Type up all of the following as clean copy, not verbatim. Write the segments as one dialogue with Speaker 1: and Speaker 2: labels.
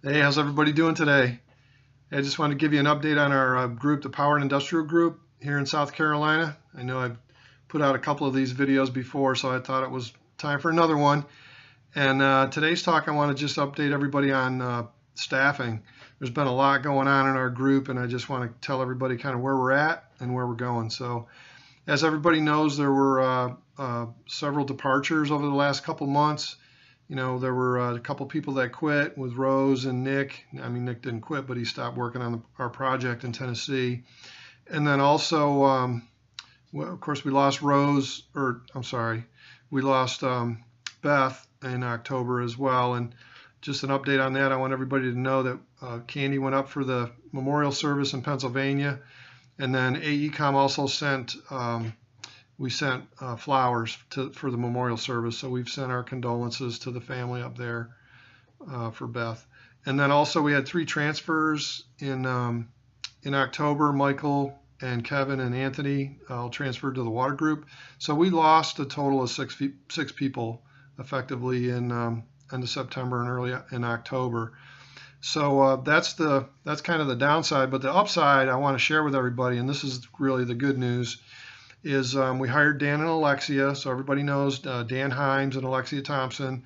Speaker 1: Hey, how's everybody doing today? I just want to give you an update on our group, the Power and Industrial Group here in South Carolina. I know I've put out a couple of these videos before, so I thought it was time for another one. And today's talk, I want to just update everybody on staffing. There's been a lot going on in our group, and I just want to tell everybody kind of where we're at and where we're going. So, as everybody knows, there were several departures over the last couple months. There were a couple people that quit with Rose and Nick. I mean, Nick didn't quit, but he stopped working on our project in Tennessee. And then also, well, of course, we lost Rose, or I'm sorry, we lost Beth in October as well. And just an update on that, I want everybody to know that Candy went up for the memorial service in Pennsylvania. And then AECOM also sent we sent flowers for the memorial service. So we've sent our condolences to the family up there for Beth. And then also we had 3 transfers in October. Michael and Kevin and Anthony all transferred to the water group. So we lost a total of six people effectively in end of September and early in October. So that's kind of the downside. But the upside I want to share with everybody, and this is really the good news, is we hired Dan and Alexia. So everybody knows Dan Himes and Alexia Thompson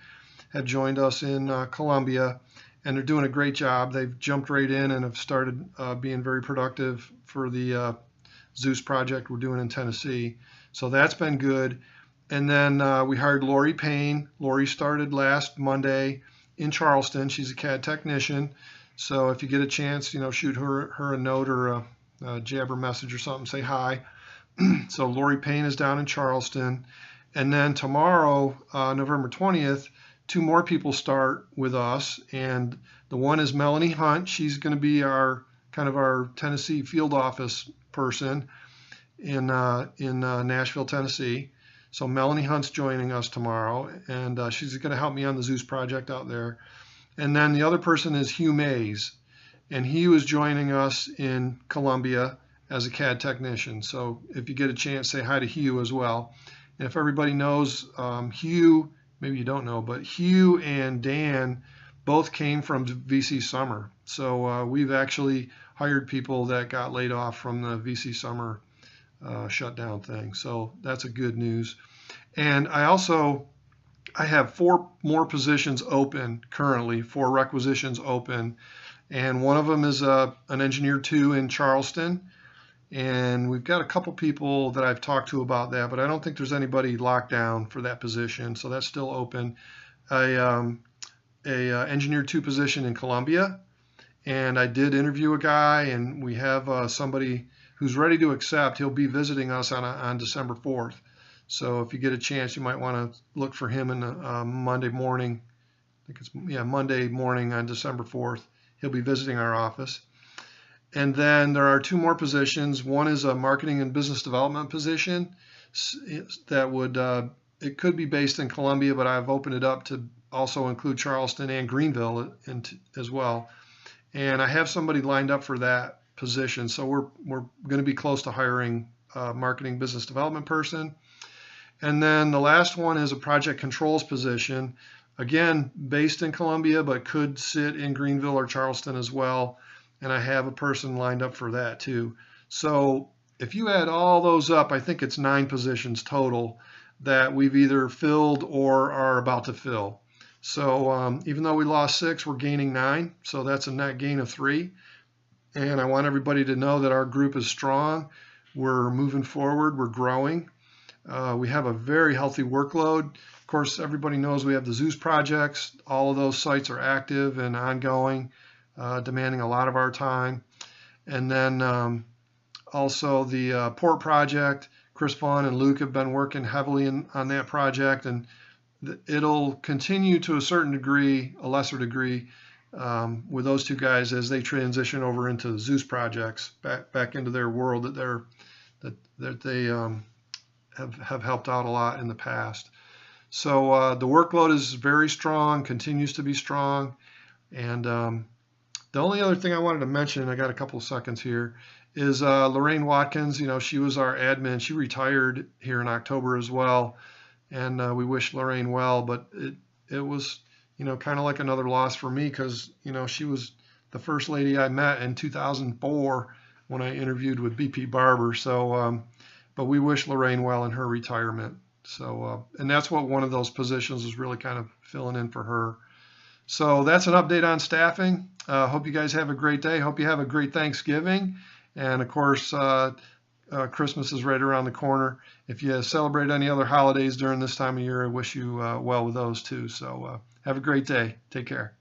Speaker 1: have joined us in Columbia, and they're doing a great job. They've jumped right in and have started being very productive for the Zeus project we're doing in Tennessee. So that's been good. And then we hired Lori Payne. Lori started last Monday in Charleston. She's a CAD technician. So if you get a chance, shoot her a note or a jabber message or something, say hi. So Lori Payne is down in Charleston. And then tomorrow, November 20th, 2 more people start with us. And the one is Melanie Hunt. She's going to be our Tennessee field office person in Nashville, Tennessee. So Melanie Hunt's joining us tomorrow, and she's going to help me on the Zeus project out there. And then the other person is Hugh Mays, and he was joining us in Columbia as a CAD technician. So if you get a chance, say hi to Hugh as well. And if everybody knows, Hugh, maybe you don't know, but Hugh and Dan both came from VC Summer. So we've actually hired people that got laid off from the VC Summer shutdown thing. So that's a good news. And I have 4 more positions open currently, 4 requisitions open. And one of them is an engineer 2 in Charleston. And we've got a couple people that I've talked to about that, but I don't think there's anybody locked down for that position. So that's still open. A engineer 2 position in Columbia. And I did interview a guy, and we have somebody who's ready to accept. He'll be visiting us on December 4th. So if you get a chance, you might want to look for him in Monday morning. I think it's Monday morning on December 4th. He'll be visiting our office. And then there are 2 more positions. One is a marketing and business development position that would it could be based in Columbia, but I've opened it up to also include Charleston and Greenville as well. And I have somebody lined up for that position. So we're going to be close to hiring a marketing business development person. And then the last one is a project controls position, again, based in Columbia, but could sit in Greenville or Charleston as well. And I have a person lined up for that too. So if you add all those up, I think it's 9 positions total that we've either filled or are about to fill. So even though we lost 6, we're gaining 9. So that's a net gain of 3. And I want everybody to know that our group is strong. We're moving forward. We're growing. We have a very healthy workload. Of course, everybody knows we have the Zeus projects. All of those sites are active and ongoing, demanding a lot of our time. And then also the port project. Chris Vaughn and Luke have been working heavily on that project, and it'll continue to a certain degree, a lesser degree, with those 2 guys as they transition over into the Zeus projects, back into their world that they have helped out a lot in the past. So the workload is very strong, continues to be strong. And the only other thing I wanted to mention, I got a couple of seconds here, is Lorraine Watkins. She was our admin. She retired here in October as well. And we wish Lorraine well, but it was kind of like another loss for me because, she was the first lady I met in 2004 when I interviewed with BP Barber. So, but we wish Lorraine well in her retirement. So, and that's what one of those positions is really kind of filling in for her. So that's an update on staffing. Hope you guys have a great day. Hope you have a great Thanksgiving. And of course, Christmas is right around the corner. If you celebrate any other holidays during this time of year, I wish you well with those too. So have a great day. Take care.